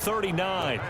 39.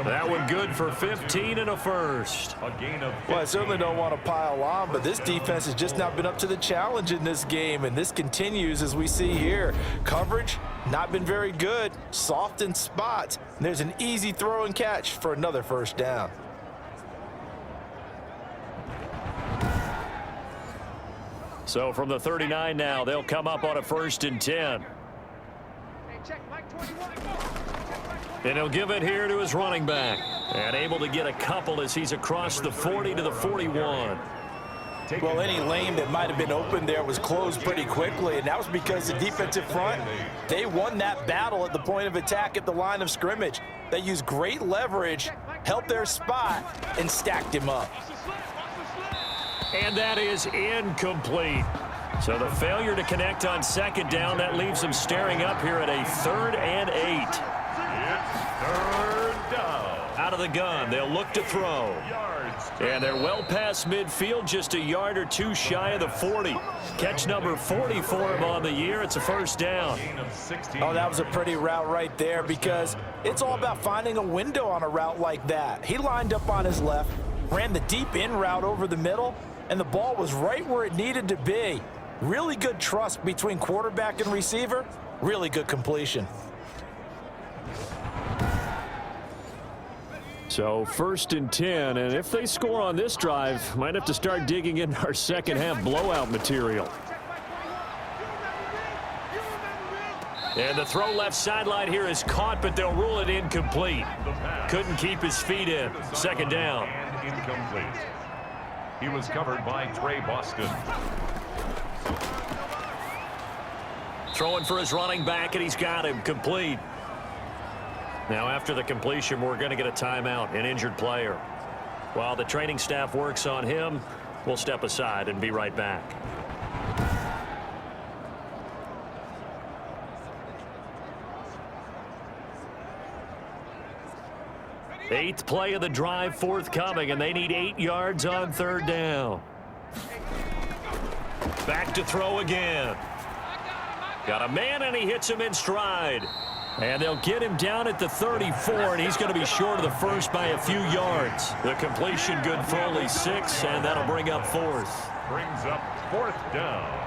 That one good for 15 and a first. Well, I certainly don't want to pile on, but this defense has just not been up to the challenge in this game, and this continues as we see here. Coverage, not been very good, soft in spots. And there's an easy throw and catch for another first down. So from the 39 now, they'll come up on a 1st and 10. And he'll give it here to his running back. And able to get a couple as he's across the 40 to the 41. Well, any lane that might have been open there was closed pretty quickly, and that was because the defensive front, they won that battle at the point of attack at the line of scrimmage. They used great leverage, held their spot, and stacked him up. And that is incomplete. So the failure to connect on 2nd down, that leaves them staring up here at a 3rd and 8. It's 3rd down. Out of the gun, they'll look to throw. And they're well past midfield, just a yard or two shy of the 40. Catch number 40 for him on the year. It's a 1st down. Oh, that was a pretty route right there, because it's all about finding a window on a route like that. He lined up on his left, ran the deep in route over the middle, and the ball was right where it needed to be. Really good trust between quarterback and receiver. Really good completion. So 1st and 10, and if they score on this drive, might have to start digging in our second half blowout material. And the throw left sideline here is caught, but they'll rule it incomplete. Couldn't keep his feet in. 2nd down. And incomplete. He was covered by Trey Boston. Throwing for his running back, and he's got him complete. Now after the completion, we're going to get a timeout, an injured player. While the training staff works on him, we'll step aside and be right back. Eighth play of the drive forthcoming, and they need 8 yards on 3rd down. Back to throw again. Got a man, and he hits him in stride. And they'll get him down at the 34, and he's going to be short of the 1st by a few yards. The completion good for only 6, and that'll bring up 4th. Brings up 4th down.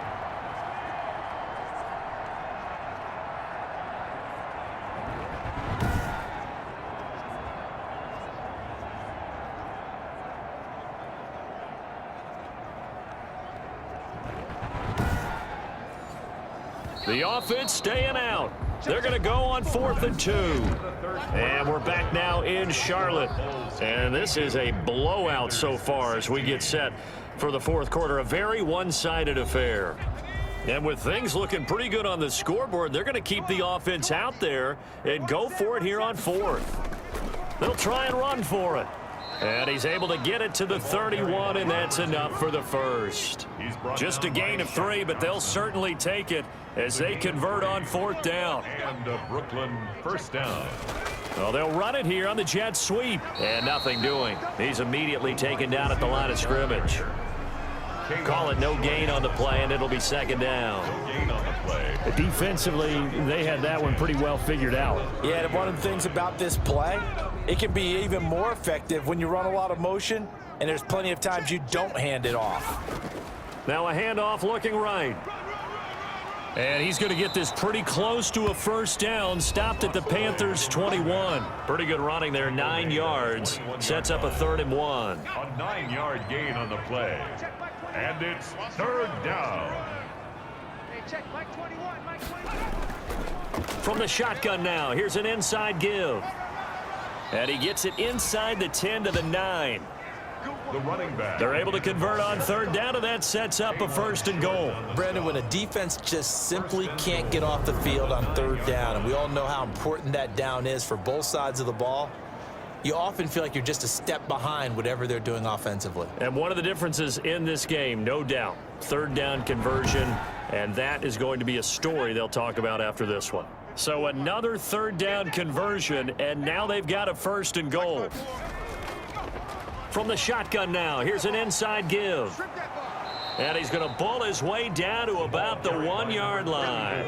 The offense staying out. They're going to go on 4th and 2. And we're back now in Charlotte. And this is a blowout so far as we get set for the 4th quarter. A very one-sided affair. And with things looking pretty good on the scoreboard, they're going to keep the offense out there and go for it here on 4th. They'll try and run for it. And he's able to get it to the 31, and that's enough for the 1st. Just a gain of 3, but they'll certainly take it as they convert on 4th down. And a Brooklyn 1st down. Well, they'll run it here on the jet sweep. And nothing doing. He's immediately taken down at the line of scrimmage. Call it no gain on the play, and it'll be 2nd down. No gain on the play. Defensively, they had that one pretty well figured out. Yeah, and one of the things about this play, it can be even more effective when you run a lot of motion, and there's plenty of times you don't hand it off. Now a handoff looking right. And he's going to get this pretty close to a 1st down. Stopped at the Panthers' 21. Pretty good running there, 9 yards. Sets up a 3rd and 1. A 9-yard gain on the play. And it's 3rd down. From the shotgun now, here's an inside give. And he gets it inside the 10 to the 9. The running back. They're able to convert on 3rd down, and that sets up a 1st and goal. Brandon, when a defense just simply can't get off the field on 3rd down, and we all know how important that down is for both sides of the ball, you often feel like you're just a step behind whatever they're doing offensively. And one of the differences in this game, no doubt, 3rd down conversion, and that is going to be a story they'll talk about after this one. So another 3rd down conversion, and now they've got a 1st and goal. From the shotgun now, here's an inside give. And he's going to ball his way down to about the 1-yard line.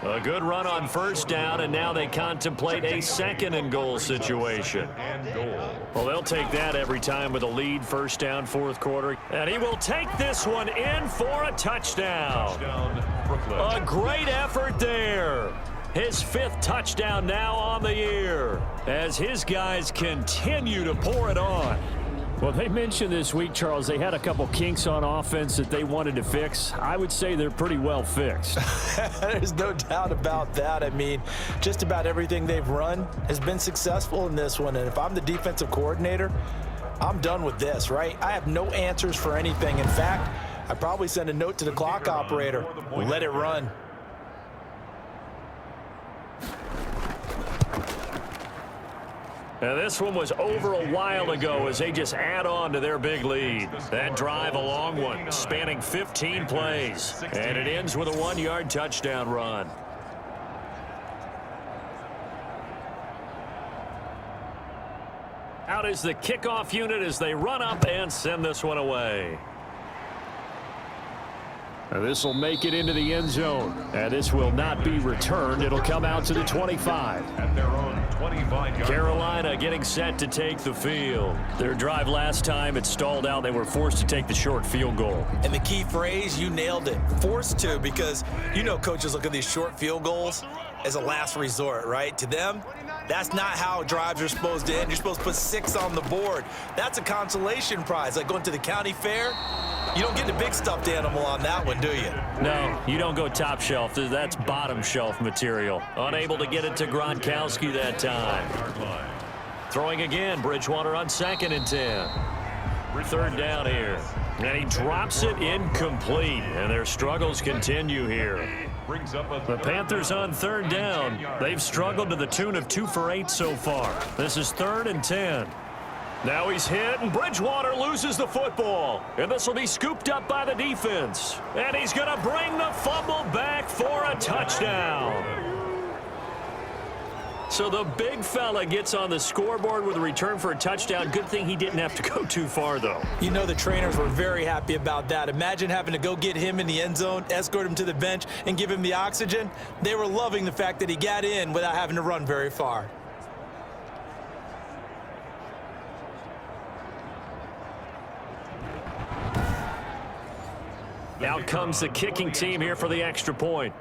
A good run on first down, and now they contemplate a second and goal situation. Well, they'll take that every time with a lead, first down, fourth quarter. And he will take this one in for a touchdown. A great effort there. His fifth touchdown now on the year as his guys continue to pour it on. Well, they mentioned this week, Charles, they had a couple kinks on offense that they wanted to fix. I would say they're pretty well fixed. There's no doubt about that. I mean, just about everything they've run has been successful in this one. And if I'm the defensive coordinator, I'm done with this, right? I have no answers for anything. In fact, I'd probably send a note to the clock operator. Let it run. Now, this one was over a while ago as they just add on to their big lead. That drive, a long one, spanning 15 plays. And it ends with a 1-yard touchdown run. Out is the kickoff unit as they run up and send this one away. This will make it into the end zone. And this will not be returned. It'll come out to the 25. At their own 25-yard. Carolina getting set to take the field. Their drive last time, it stalled out. They were forced to take the short field goal. And the key phrase, you nailed it. Forced to, because you know coaches look at these short field goals as a last resort, right? To them, that's not how drives are supposed to end. You're supposed to put 6 on the board. That's a consolation prize. Like going to the county fair, you don't get the big stuffed animal on that one, do you? No, you don't go top shelf. That's bottom shelf material. Unable to get it to Gronkowski that time. Throwing again, Bridgewater on 2nd and 10. Third down here. And he drops it incomplete. And their struggles continue here. The Panthers on 3rd down. They've struggled to the tune of 2 for 8 so far. This is 3rd and 10. Now he's hit, and Bridgewater loses the football. And this will be scooped up by the defense. And he's going to bring the fumble back for a touchdown. So the big fella gets on the scoreboard with a return for a touchdown. Good thing he didn't have to go too far, though. You know the trainers were very happy about that. Imagine having to go get him in the end zone, escort him to the bench, and give him the oxygen. They were loving the fact that he got in without having to run very far. Out comes the kicking team here for the extra point.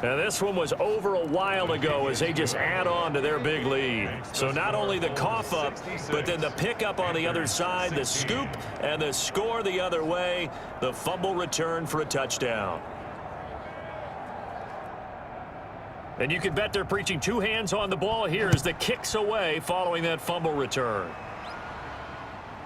Now, this one was over a while ago as they just add on to their big lead. So not only the cough up, but then the pickup on the other side, the scoop, and the score the other way. The fumble return for a touchdown. And you can bet they're preaching 2 hands on the ball here as the kick's away following that fumble return.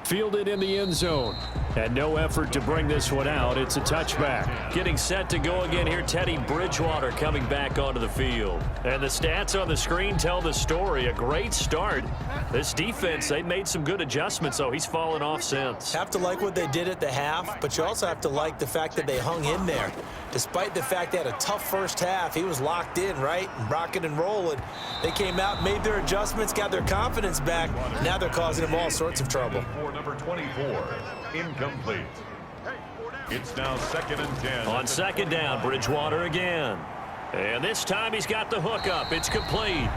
Fielded in the end zone. And no effort to bring this one out. It's a touchback. Getting set to go again here, Teddy Bridgewater coming back onto the field. And the stats on the screen tell the story. A great start. This defense, they made some good adjustments, so he's fallen off since. Have to like what they did at the half, but you also have to like the fact that they hung in there. Despite the fact they had a tough first half, he was locked in, right? Rocking and rolling. They came out, made their adjustments, got their confidence back. Now they're causing him all sorts of trouble. Number 24, incomplete. It's now 2nd and 10. On 2nd down, Bridgewater again. And this time he's got the hook up. It's complete.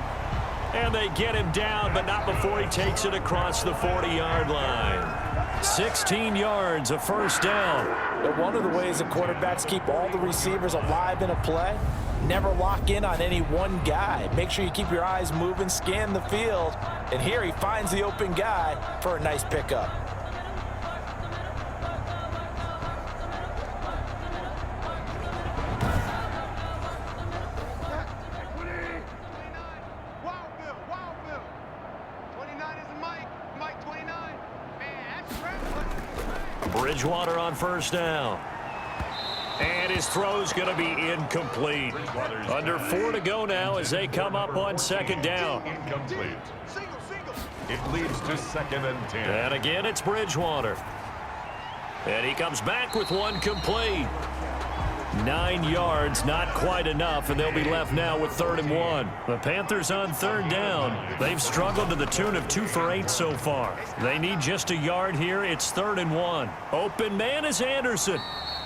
And they get him down, but not before he takes it across the 40-yard line. 16 yards, a first down. But one of the ways that quarterbacks keep all the receivers alive in a play, never lock in on any one guy. Make sure you keep your eyes moving, scan the field. And here he finds the open guy for a nice pickup. Bridgewater on first down. And his throw's going to be incomplete. Under 4 to go now as they come up on 2nd down. Incomplete. It leads to 2nd and 10. And again, it's Bridgewater. And he comes back with one complete. 9 yards, not quite enough, and they'll be left now with 3rd and 1. The Panthers on 3rd down. They've struggled to the tune of 2 for 8 so far. They need just a yard here. It's 3rd and 1. Open man is Anderson.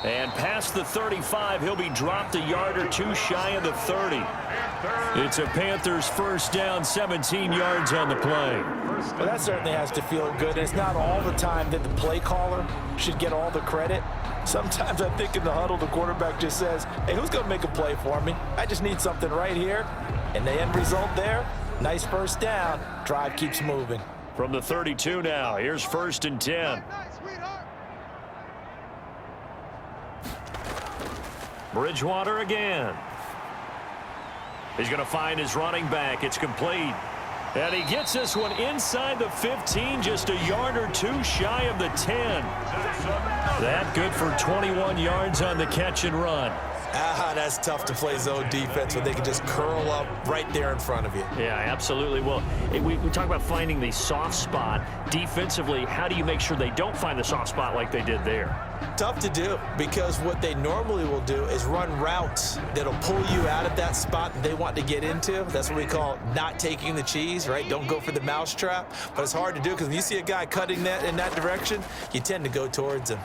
And past the 35, he'll be dropped a yard or two shy of the 30. It's a Panthers first down, 17 yards on the play. Well, that certainly has to feel good. It's not all the time that the play caller should get all the credit. Sometimes I think in the huddle, the quarterback just says, hey, who's going to make a play for me? I just need something right here. And the end result there, nice first down. Drive keeps moving. From the 32 now, here's 1st and 10. Bridgewater again. He's going to find his running back. It's complete. And he gets this one inside the 15, just a yard or two shy of the 10. That good for 21 yards on the catch and run. That's tough to play zone defense when they can just curl up right there in front of you. Yeah, absolutely. Well, we talk about finding the soft spot. Defensively, how do you make sure they don't find the soft spot like they did there? Tough to do, because what they normally will do is run routes that'll pull you out of that spot that they want to get into. That's what we call not taking the cheese, right? Don't go for the mousetrap. But it's hard to do because when you see a guy cutting that in that direction, you tend to go towards him.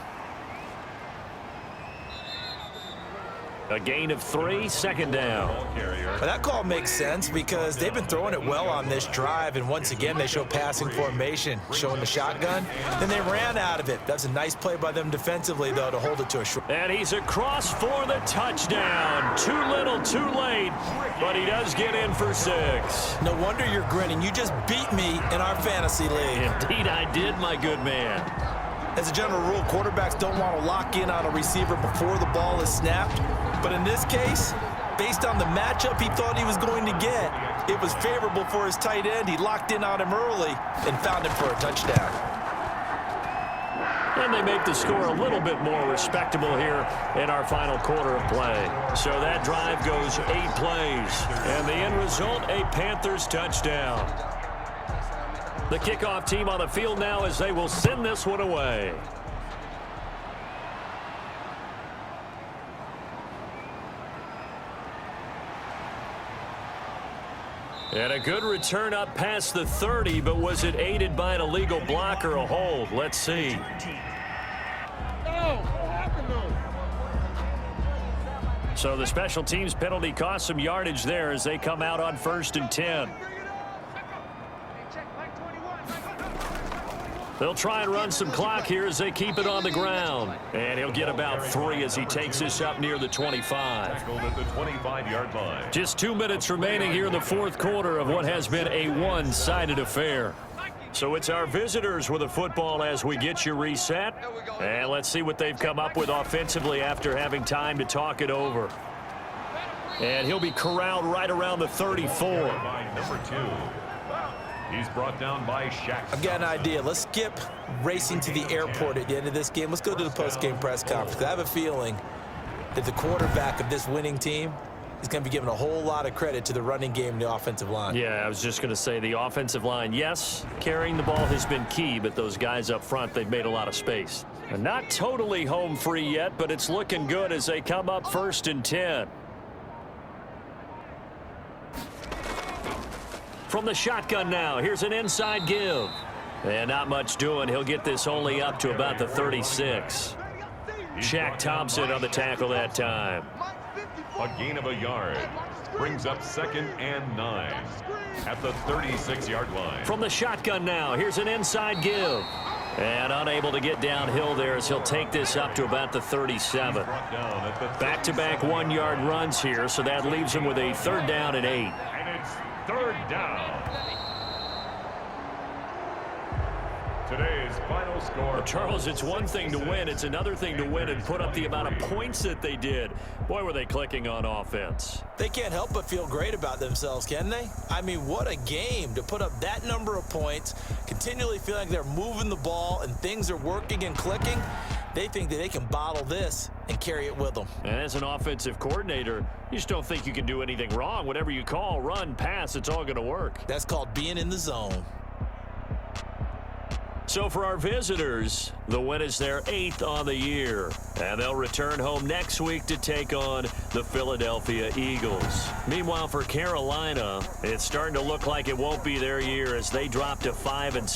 A gain of 3, 2nd down. Well, that call makes sense because they've been throwing it well on this drive, and once again they show passing formation, showing the shotgun. Then they ran out of it. That's a nice play by them defensively, though, to hold it to a short. And he's across for the touchdown. Too little, too late, but he does get in for 6. No wonder you're grinning. You just beat me in our fantasy league. Indeed I did, my good man. As a general rule, quarterbacks don't want to lock in on a receiver before the ball is snapped. But in this case, based on the matchup he thought he was going to get, it was favorable for his tight end. He locked in on him early and found him for a touchdown. And they make the score a little bit more respectable here in our final quarter of play. So that drive goes 8 plays. And the end result, a Panthers touchdown. The kickoff team on the field now as they will send this one away. And a good return up past the 30, but was it aided by an illegal block or a hold? Let's see. So the special teams penalty cost some yardage there as they come out on 1st and 10. They'll try and run some clock here as they keep it on the ground. And he'll get about 3 as he takes this up near the 25. Tackled at the 25-yard line. Just 2 minutes remaining here in the 4th quarter of what has been a one-sided affair. So it's our visitors with the football as we get you reset. And let's see what they've come up with offensively after having time to talk it over. And he'll be corralled right around the 34. By number 2. He's brought down by Shaq. I've got an idea. Let's skip racing to the airport at the end of this game. Let's go to the post-game press conference. I have a feeling that the quarterback of this winning team is going to be given a whole lot of credit to the running game and the offensive line. Yeah, I was just going to say the offensive line, yes, carrying the ball has been key, but those guys up front, they've made a lot of space. And not totally home free yet, but it's looking good as they come up 1st and 10. From the shotgun now, here's an inside give. And not much doing. He'll get this only up to about the 36. Shaq Thompson on the tackle that time. A gain of a yard. Brings up 2nd and 9 at the 36-yard line. From the shotgun now, here's an inside give. And unable to get downhill there as he'll take this up to about the 37. Back-to-back 1-yard runs here, so that leaves him with a 3rd down and 8. And it's 3rd down. Today's final score. Well, Charles, it's one thing to win. It's another thing to win and put up the amount of points that they did. Boy, were they clicking on offense. They can't help but feel great about themselves, can they? I mean, what a game to put up that number of points, continually feel like they're moving the ball and things are working and clicking. They think that they can bottle this and carry it with them. And as an offensive coordinator, you just don't think you can do anything wrong. Whatever you call, run, pass, it's all going to work. That's called being in the zone. So for our visitors, the win is their 8th on the year. And they'll return home next week to take on the Philadelphia Eagles. Meanwhile, for Carolina, it's starting to look like it won't be their year as they drop to 5-6.